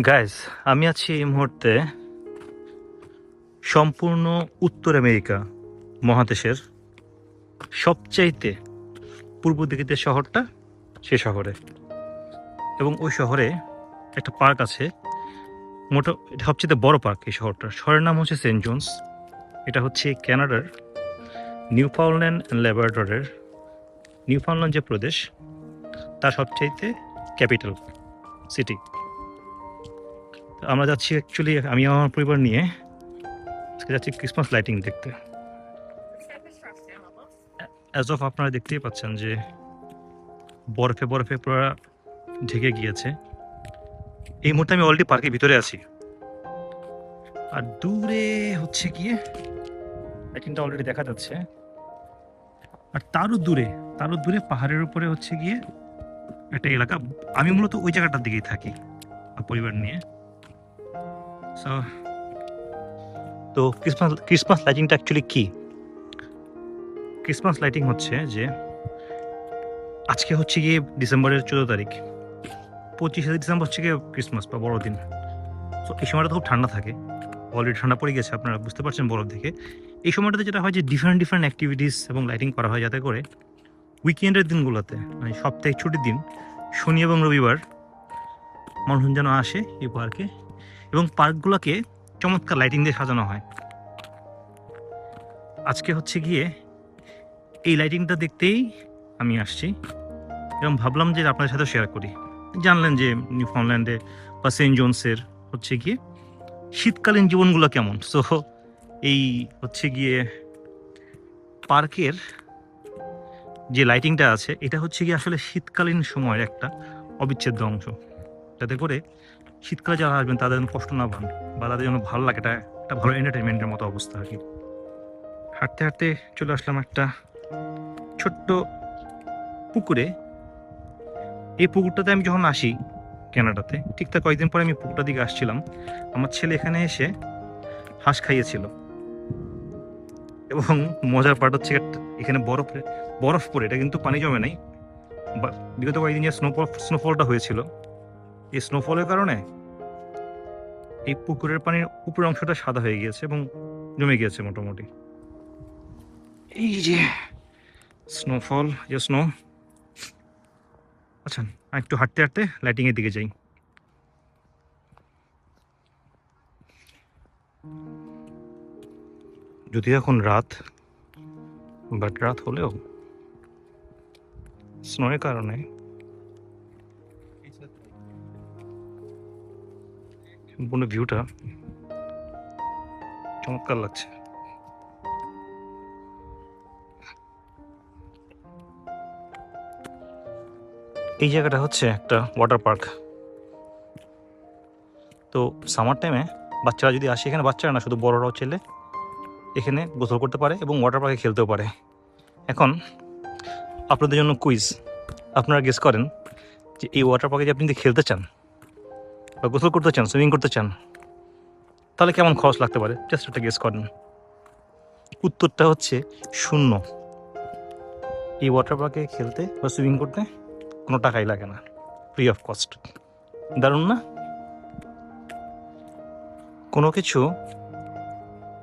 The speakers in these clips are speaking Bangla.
গাইজ, আমি আছি এই মুহূর্তে সম্পূর্ণ উত্তর আমেরিকা মহাদেশের সবচাইতে পূর্ব দিকে যে শহরটা, সে শহরে। এবং ওই শহরে একটা পার্ক আছে, এটা সবচেয়ে বড় পার্ক এই শহরটার। শহরের নাম হচ্ছে সেন্ট জোন্স। এটা হচ্ছে কানাডার নিউফাউন্ডল্যান্ড অ্যান্ড ল্যাব্রাডরের নিউফাউন্ডল্যান্ড যে প্রদেশ, তার সবচাইতে ক্যাপিটাল সিটি। আমরা যাচ্ছি অ্যাকচুয়ালি, আমি আমার পরিবার নিয়ে যাচ্ছি ক্রিসমাস লাইটিং দেখতে। অ্যাজ অফ আপনারা দেখতেই পাচ্ছেন যে বরফে বরফে পুরো ঢেকে গিয়েছে। এই মুহূর্তে আমি অলরেডি পার্কের ভিতরে আছি, আর দূরে হচ্ছে গিয়ে লাইটিংটা অলরেডি দেখা যাচ্ছে। আর তারও দূরে পাহাড়ের উপরে হচ্ছে গিয়ে একটা এলাকা। আমি মূলত ওই জায়গাটার দিকেই থাকি পরিবার নিয়ে। তো ক্রিসমাস লাইটিংটা অ্যাকচুয়ালি কি? ক্রিসমাস লাইটিং হচ্ছে যে আজকে হচ্ছে গিয়ে ডিসেম্বরের 14 তারিখ, 25শে ডিসেম্বর হচ্ছে গিয়ে ক্রিসমাস বা বড়দিন। তো এই সময়টা তো খুব ঠান্ডা থাকে, অলরেডি ঠান্ডা পড়ে গেছে, আপনারা বুঝতে পারছেন বরফ দেখে। এই সময়টাতে যেটা হয় যে ডিফারেন্ট অ্যাক্টিভিটিস এবং লাইটিং করা হয়, যাতে করে উইকেন্ডের দিনগুলোতে, মানে সপ্তাহে ছুটির দিন শনি এবং রবিবার, মানুষজন যেন আসে এই পার্কে, এবং পার্কগুলোকে চমৎকার লাইটিং দিয়ে সাজানো হয়। আজকে হচ্ছে গিয়ে এই লাইটিংটা দেখতেই আমি আসছি, এবং ভাবলাম যে আপনাদের সাথে শেয়ার করি। জানলেন যে নিউফাউন্ডল্যান্ডে বা সেন্ট জোন্সের হচ্ছে গিয়ে শীতকালীন জীবনগুলো কেমন। সো এই হচ্ছে গিয়ে পার্কের যে লাইটিংটা আছে, এটা হচ্ছে গিয়ে আসলে শীতকালীন সময়ের একটা অবিচ্ছেদ্য অংশ, যাতে করে শীতকালে যারা আসবেন তাদের যেন কষ্ট না পান, বা তাদের জন্য ভালো লাগে। এটা একটা ভালো এন্টারটেনমেন্টের মতো অবস্থা আর কি। হাঁটতে হাঁটতে চলে আসলাম একটা ছোট্ট পুকুরে। এই পুকুরটাতে আমি যখন আসি কানাডাতে, ঠিক তার কয়েকদিন পরে আমি পুকুরটার দিকে আসছিলাম। আমার ছেলে এখানে এসে হাঁস খাইয়েছিল, এবং মজার পার্ট হচ্ছে এখানে বরফ পড়ে, এটা কিন্তু পানি জমে নাই। বিগত কয়েকদিন যে স্নোফলটা হয়েছিল, এই স্নোফলের কারণে এই পুকুরের পানির উপরের অংশটা সাদা হয়ে গিয়েছে এবং জমে গিয়েছে মোটামুটি। এই যে স্নোফল, যে স্নো। আচ্ছা, একটু হাঁটতে হাঁটতে লাইটিং এর দিকে যাই। যদিও এখন রাত, বাট রাত হলেও স্নোয়ের কারণে সম্পূর্ণ ভিউটা চমৎকার লাগছে। এই জায়গাটা হচ্ছে একটা ওয়াটার পার্ক। তো সামার টাইমে বাচ্চারা যদি আসে এখানে, বাচ্চারা না শুধু বড়রাও ছেলে এখানে গোসল করতে পারে এবং ওয়াটার পার্কে খেলতেও পারে। এখন আপনাদের জন্য কুইজ, আপনারা গেস করেন যে এই ওয়াটার পার্কে যদি আপনি খেলতে চান বা গোসল করতে চান, সুইমিং করতে চান, তাহলে কেমন খরচ লাগতে পারে? জাস্ট একটা গেস করেন। উত্তরটা হচ্ছে 0। এই ওয়াটার পার্কে খেলতে বা সুইমিং করতে কোনো টাকাই লাগে না, ফ্রি অফ কস্ট। দারুণ না? কোনো কিছু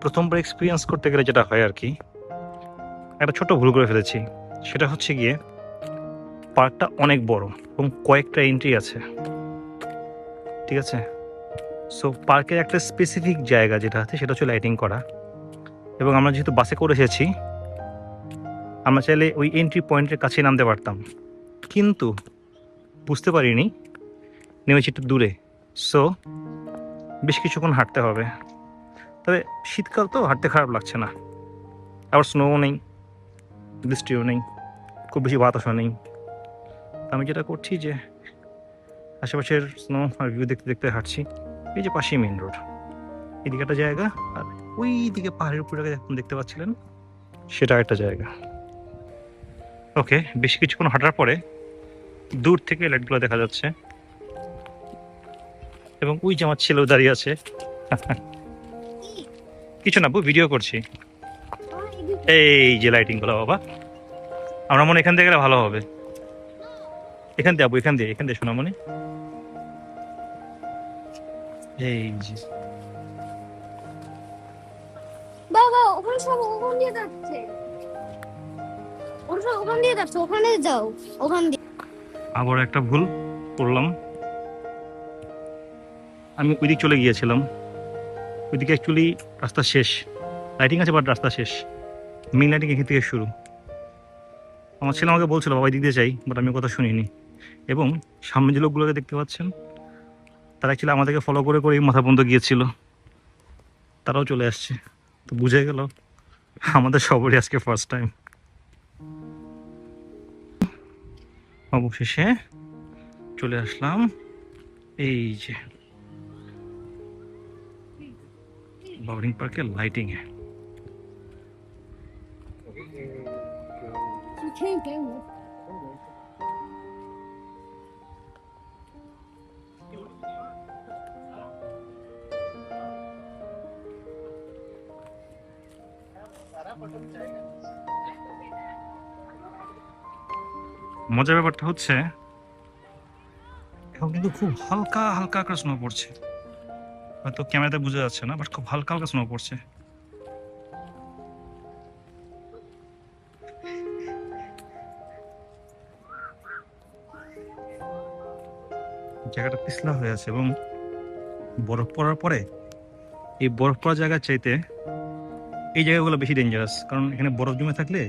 প্রথমবার এক্সপিরিয়েন্স করতে গেলে যেটা হয় আর কি, একটা ছোট ভুল করে ফেলেছি। সেটা হচ্ছে গিয়ে পার্কটা অনেক বড় এবং কয়েকটা এন্ট্রি আছে, ঠিক আছে? সো পার্কের একটা স্পেসিফিক জায়গা যেটা আছে সেটা হচ্ছে লাইটিং করা। এবং আমরা যেহেতু বাসে করে এসেছি, আমরা চাইলে ওই এন্ট্রি পয়েন্টের কাছে নামতে পারতাম, কিন্তু বুঝতে পারিনি, নেমেছি একটু দূরে। সো বেশ কিছুক্ষণ হাঁটতে হবে। তবে শীতকাল তো হাঁটতে খারাপ লাগছে না, আবার স্নোও নেই, বৃষ্টিও নেই, খুব বেশি বাতাসও নেই। আমি যেটা করছি যে আশেপাশের স্নো আর ভিউ দেখতে দেখতে হাঁটছি। এই যে পাশেই মেন রোড, এদিকে একটা জায়গা, আর ওই দিকে পাহাড়ের উপরে এখন দেখতে পাচ্ছিলেন, সেটা একটা জায়গা। ওকে, বেশ কিছুক্ষণ হাঁটার পরে দূর থেকে লাইটগুলো দেখা যাচ্ছে, এবং ওই যে আমার ছেলেও দাঁড়িয়ে আছে। কিছু না, ভিডিও করছি। এই যে লাইটিং গুলো, বাবা, আমরা মনে এখান থেকে গেলে ভালো হবে। এখান দিয়ে যাবো, এখান দিয়ে সোনামণি। এই যে বাবা ওখানে সব ওখান দিয়ে যাচ্ছে, ওরা সব ওখান দিয়ে যাচ্ছে, ওখানে যাও, ওখান দিয়ে। আবার একটা ভুল করলাম, আমি ওইদিক চলে গিয়েছিলাম। ওইদিকে অ্যাকচুয়ালি রাস্তা শেষ, লাইটিং আছে বাট রাস্তা শেষ, মেইন লাইটিং এখান থেকে শুরু। আমার ছেলে আমাকে বলছিল বাবা এদিক দিয়ে যাই, বাট আমি কথা শুনিনি। এবং সামনে যে লোকগুলোকে দেখতে পাচ্ছেন, তারা অ্যাকচুয়ালি আমাদেরকে ফলো করে করেই মাথা পর্যন্ত গিয়েছিল, তারাও চলে আসছে। তো বুঝে গেল আমাদের সবারই আজকে ফার্স্ট টাইম। অবশেষে চলে আসলাম এই যে বাউরিং পার্কের লাইটিং এ। মজার ব্যাপারটা হচ্ছে এখন কিন্তু খুব হালকা হালকা করে স্নো পড়ছে, হয়তো ক্যামেরাতে বোঝা যাচ্ছে না, বাট খুব হালকা হালকা স্নো পড়ছে। জায়গাটা পিছলা হয়ে আছে এবং বরফ পড়ার পরে এই বরফ পড়া জায়গার চাইতে এই জায়গাগুলো বেশি ডেঞ্জারাস, কারণ এখানে বরফ জমে থাকলে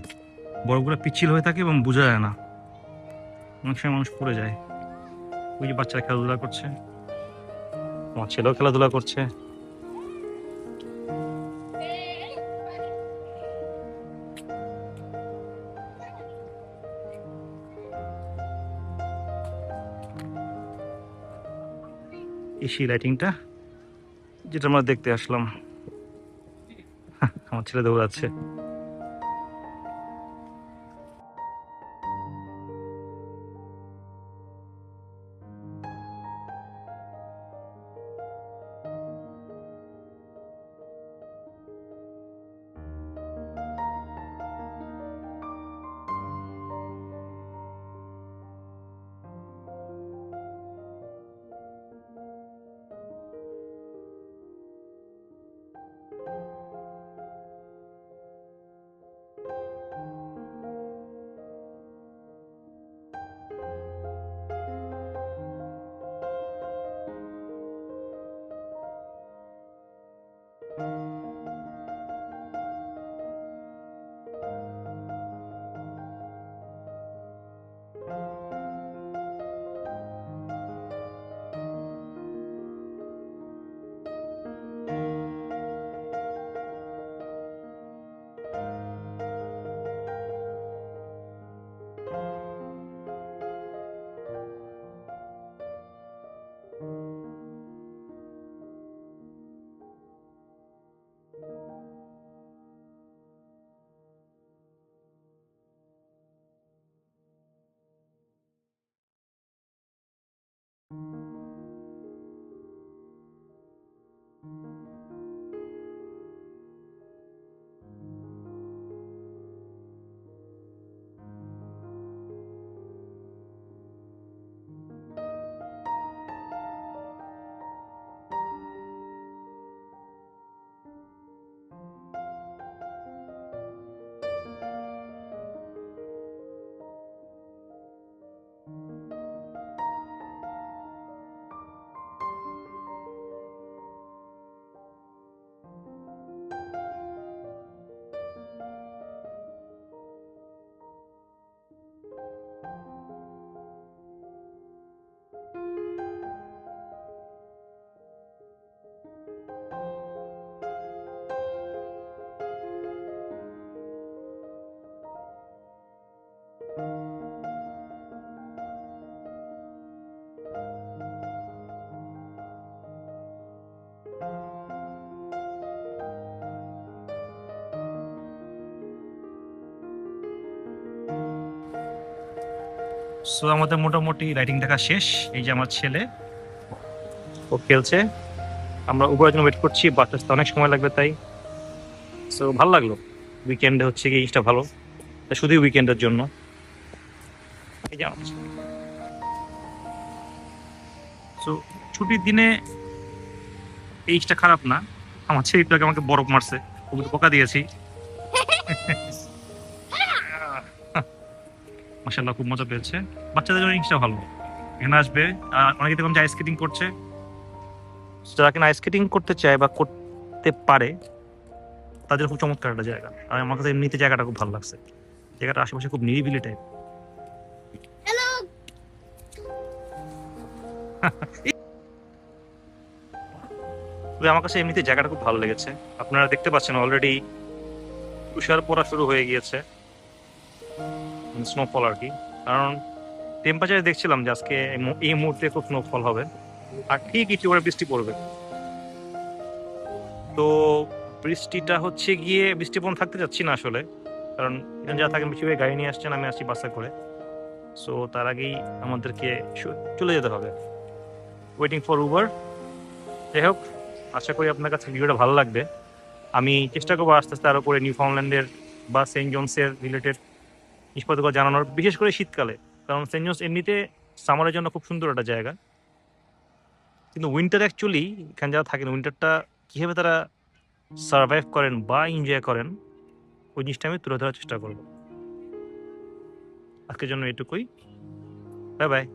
বরফগুলো পিচ্ছিল হয়ে থাকে এবং বোঝা যায় না, অনেক সময় মানুষ পড়ে যায়। ওই যে বাচ্চারা খেলাধুলা করছে, আমার ছেলেও খেলাধুলা করছে। এই সেই লাইটিংটা যেটা আমরা দেখতে আসলাম। আমার ছেলে দৌড়াচ্ছে। সো আমাদের মোটামুটি রাইডিং দেখা শেষ। এই যে আমার ছেলে, ও খেলছে, আমরা উবরের জন্য ওয়েট করছি, বাস আসতে অনেক সময় লাগবে তাই। সো ভালো লাগলো, উইকেন্ডে হচ্ছে কি জিনিসটা ভালো, শুধুই উইকেন্ডের জন্য। এই যে আমার ছেলে। সো ছুটির দিনে এই জিনিসটা খারাপ না। আমার ছেলেটাকে আমাকে বরফ মারছে, ওকে পোকা দিয়েছি। মাশাআল্লাহ খুব মজা পেয়েছে। বাচ্চাদের জন্য জিনিসটা ভালো, এখানে আসবে। অনেকে দেখুন যে আইস স্কেটিং করছে, যারা কিনা আইস স্কেটিং করতে চায় বা করতে পারে তাদের খুব চমৎকার একটা জায়গা। আর আমার কাছে এমনিতে জায়গাটা খুব ভালো লাগছে। জায়গাটা আশেপাশে খুব নিরিবিলি টাইপ। হ্যালো। তবে আমার কাছে এমনিতে জায়গাটা খুব ভালো লেগেছে। আপনারা দেখতে পাচ্ছেন অলরেডি তুষার পড়া শুরু হয়ে গিয়েছে, স্নোফল আর কি। কারণ টেম্পারেচারে দেখছিলাম যে আজকে এই মুহূর্তে খুব স্নোফল হবে, আর ঠিক একটু করে বৃষ্টি পড়বে। তো বৃষ্টিটা হচ্ছে গিয়ে বৃষ্টি পর্যন্ত থাকতে যাচ্ছি না আসলে, কারণ এখানে যারা থাকেন বেশিরভাগ গাড়ি নিয়ে আসছেন, আমি আসছি বাসে করে। সো তার আগেই আমাদেরকে চলে যেতে হবে, ওয়েটিং ফর উবার। যাই হোক, আশা করি আপনার কাছে ভিডিওটা ভালো লাগবে। আমি চেষ্টা করবো আস্তে আস্তে আরও করে নিউ ফাউন্ডল্যান্ডের বা সেন্ট জনসের রিলেটেড জিনিসপত্র জানানোর, বিশেষ করে শীতকালে। কারণ সেন্ট জনস এমনিতে সামারের জন্য খুব সুন্দর একটা জায়গা, কিন্তু উইন্টার অ্যাকচুয়ালি এখানে যারা থাকেন উইন্টারটা কীভাবে তারা সার্ভাইভ করেন বা এনজয় করেন ওই জিনিসটা আমি তুলে ধরার চেষ্টা করব। আজকের জন্য এটুকুই। Bye bye.